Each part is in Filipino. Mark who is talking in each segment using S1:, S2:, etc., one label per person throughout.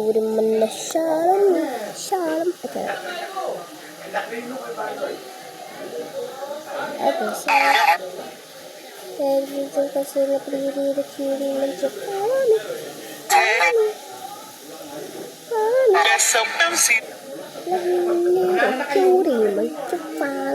S1: Puri man na shalom. Shalom. Ito na. Ito sa. Dito kasi na pili na kiri man sa pami. Kiri man sa pami.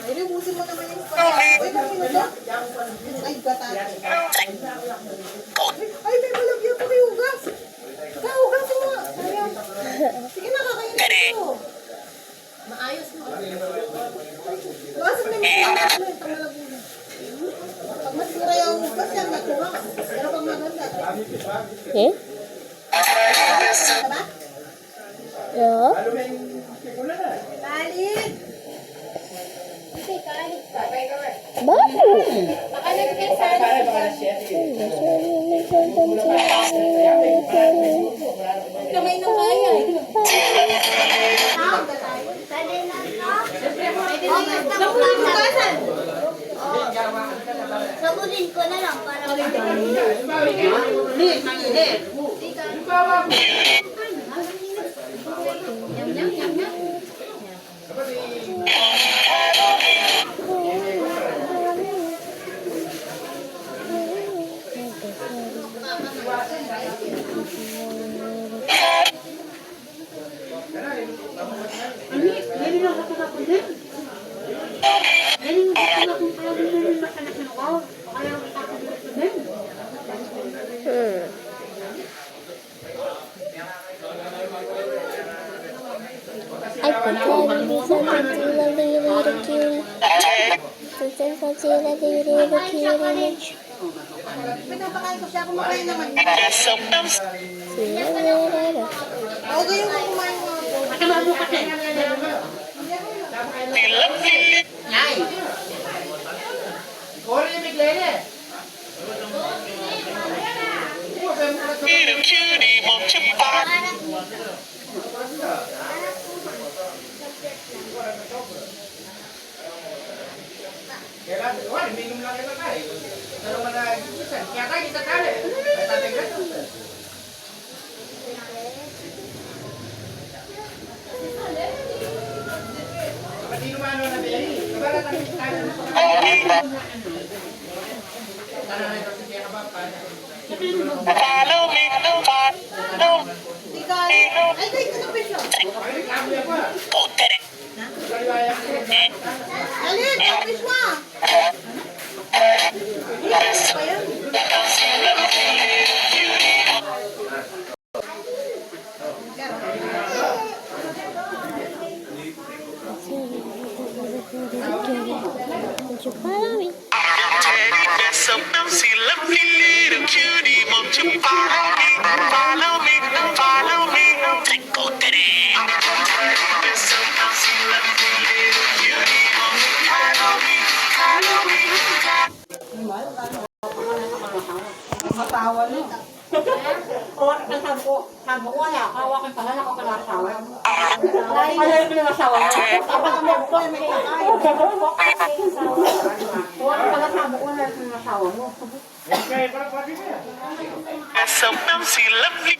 S2: Ay, ubusin mo naman yung spaghetti. Uy, kanino to? Ay, gata. Ay, may malagyan ko kay Ugas. Ugas mo. Sayang. Sige na, kakainin ko. Maayos mo. Ugas mo na yung malagyan. Pag masura yung Ugas yan, natuwa. Pero pag maganda.
S1: Eh?
S2: Diba?
S1: Yeah?
S2: Kalit.
S1: Bago.
S2: Kamay na kaya.
S3: Sabulin ko na lang para
S1: I pretend to be something to the little cutie. Pretend to be the little cutie.
S2: Pinapakain ko siya, kumakain naman.
S1: See you later.
S2: Okay yung kumain mo. Ay, wait, ano fish lang? Alin, ano fish mo? Pa yan.
S1: Would you follow me?
S4: That's so bouncy, lovely little cutie. Won't you follow me? Follow me, follow me. Go today. That's so bouncy, lovely little cutie. Won't you follow me? Follow me.
S2: Matawa no. O, sabi ko wala. Kawakan pala, nakakalasawa. Kaya ko yung asawa. Kapag may bukol, may kakain. Wala pala sabi ko na yung asawa mo.
S4: That's so bouncy, lovely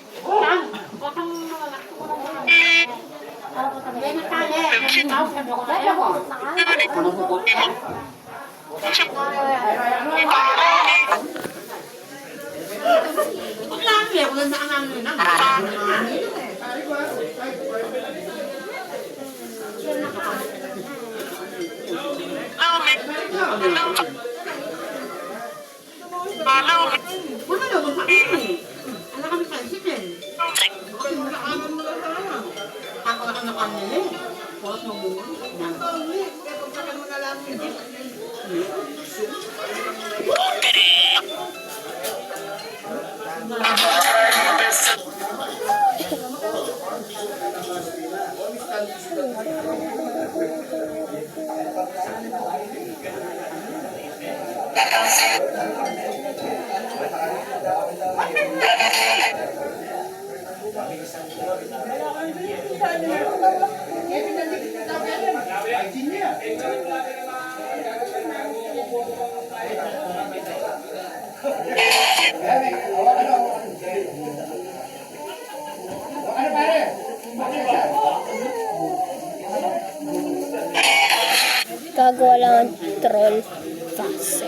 S1: Gagawa lang ang troll fast.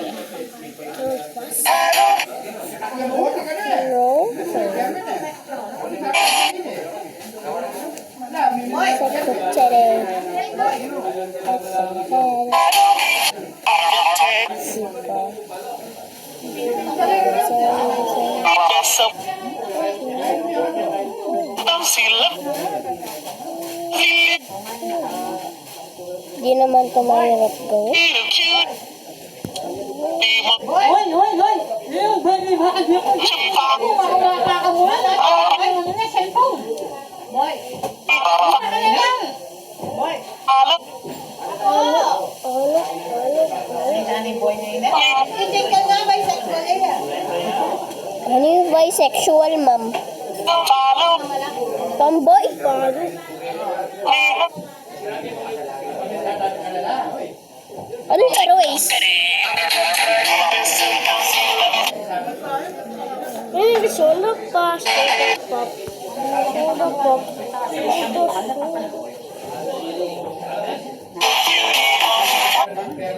S1: Troll fast. Di naman ito mahirap gawin.
S2: Hoy! Yung baby, bakit di ako? Mawawala ka mo na. Ano na, cellphone? Boy! Ano na yan? Boy! Ano boy na yun? Itik ka nga, bisexual eh.
S1: Ano yung bisexual, ma'am? Tomboy? Ano yung airways? Solo pa, solo pop. Solo pop.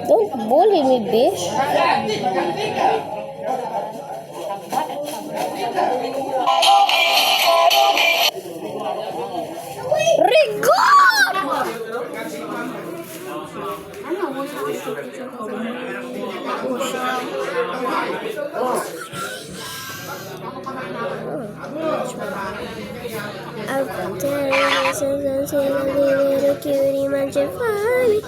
S1: Don't bully me, bitch. I'll tell you something, say a little cutie munching funny.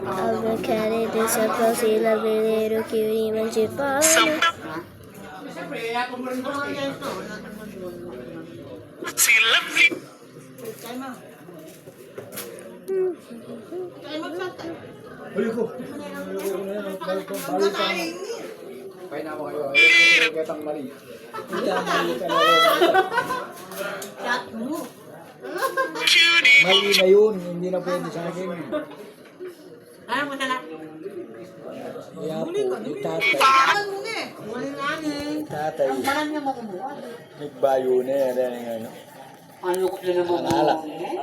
S1: I'll look at it, this up close, see lovely little cutie munching funny.
S4: Si lovely.
S5: Huli ko. Kaya na ako kayo. Ayaw ko kitang mali. Hindi ang mali ka na. Mali na yun. Hindi na pwede sa akin. Kaya po, itatay. Tatay. Nagbayo na yan. Ano?
S6: Ano ko sila mo?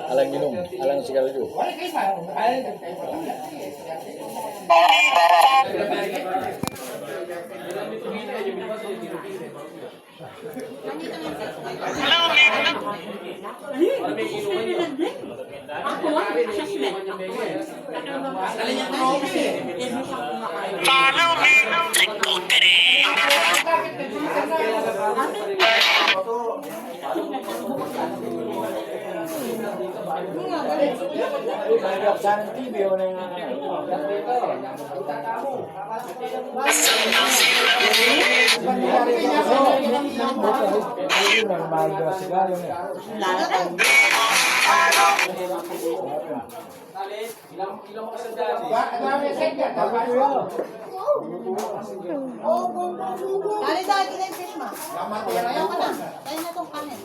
S5: Alang inom. Alang sigarilyo.
S4: Follow me, Trico Tere.
S5: Sana TV o na yung
S2: Dali dali na yung fish ma. Ayaw ka na. Kaya na itong kanin.